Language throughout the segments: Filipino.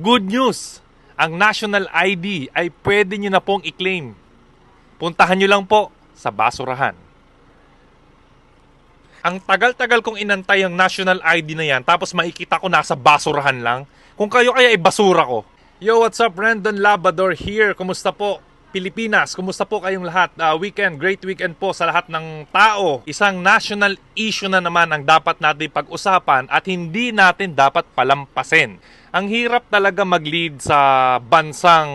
Good news! Ang National ID ay pwede nyo na pong i-claim. Puntahan nyo lang po sa basurahan. Ang tagal-tagal kong inantay ang National ID na yan, tapos makikita ko nasa basurahan lang. Kung kayo kaya ay basura ko. Yo, what's up? Brandon Labrador here. Kumusta po? Pilipinas, kumusta po kayong lahat? Great weekend po sa lahat ng tao. Isang national issue na naman ang dapat natin pag-usapan at hindi natin dapat palampasin. Ang hirap talaga mag-lead sa bansang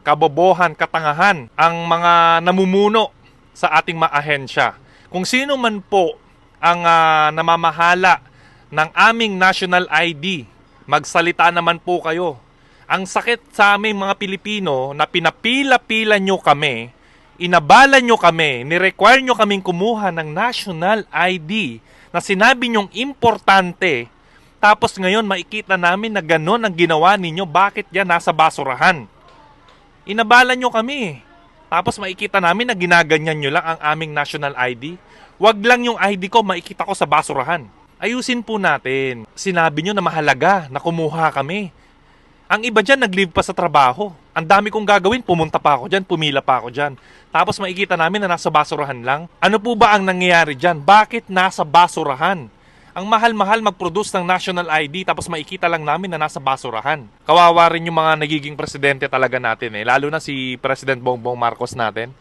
kabobohan, katangahan, ang mga namumuno sa ating mga ahensya. Kung sino man po ang namamahala ng aming national ID, magsalita naman po kayo. Ang sakit sa aming mga Pilipino na pinapila-pila nyo kami, inabala nyo kami, nirequire nyo kaming kumuha ng national ID na sinabi nyong importante, tapos ngayon makikita namin na gano'n ang ginawa ninyo, bakit yan nasa basurahan? Inabala nyo kami, tapos makikita namin na ginaganyan nyo lang ang aming national ID. Wag lang yung ID ko makikita ko sa basurahan. Ayusin po natin. Sinabi nyo na mahalaga na kumuha kami. Ang iba dyan, nag-leave pa sa trabaho. Ang dami kong gagawin, pumunta pa ako dyan, pumila pa ako dyan. Tapos makikita namin na nasa basurahan lang. Ano po ba ang nangyayari dyan? Bakit nasa basurahan? Ang mahal-mahal mag-produce ng national ID, tapos makikita lang namin na nasa basurahan. Kawawa rin yung mga nagiging presidente talaga natin lalo na si President Bongbong Marcos natin.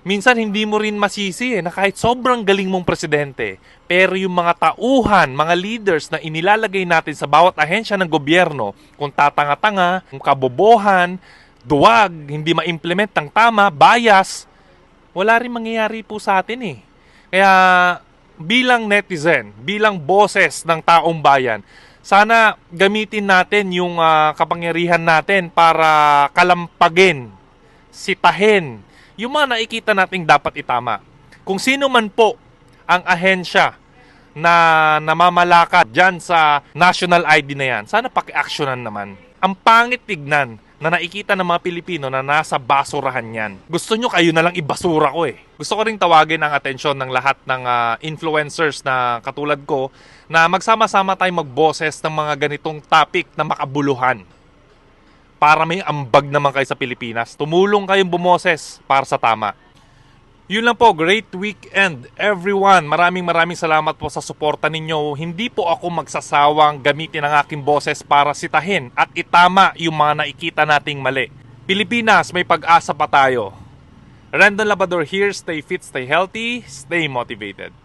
Minsan hindi mo rin masisi na kahit sobrang galing mong presidente, pero yung mga tauhan, mga leaders na inilalagay natin sa bawat ahensya ng gobyerno, kung tatanga-tanga, kung kabobohan, duwag, hindi ma-implement ng tama, bias, wala rin mangyayari po sa atin Kaya bilang netizen, bilang boses ng taong bayan, sana gamitin natin yung kapangyarihan natin para kalampagin, sitahin, yung mga nakikita nating dapat itama. Kung sino man po ang ahensya na namamalakad dyan sa national ID na yan, sana paki-actionan naman. Ang pangit tignan na nakikita ng mga Pilipino na nasa basurahan yan. Gusto nyo kayo na lang ibasura ko Gusto ko ring tawagin ang atensyon ng lahat ng influencers na katulad ko na magsama-sama tayo magboses ng mga ganitong topic na makabuluhan. Para may ambag naman kayo sa Pilipinas. Tumulong kayong bumoses para sa tama. Yun lang po, great weekend everyone. Maraming salamat po sa suporta ninyo. Hindi po ako magsasawang gamitin ang aking boses para sitahin at itama yung mga nakikita nating mali. Pilipinas, may pag-asa pa tayo. Brandon Labrador here. Stay fit, stay healthy, stay motivated.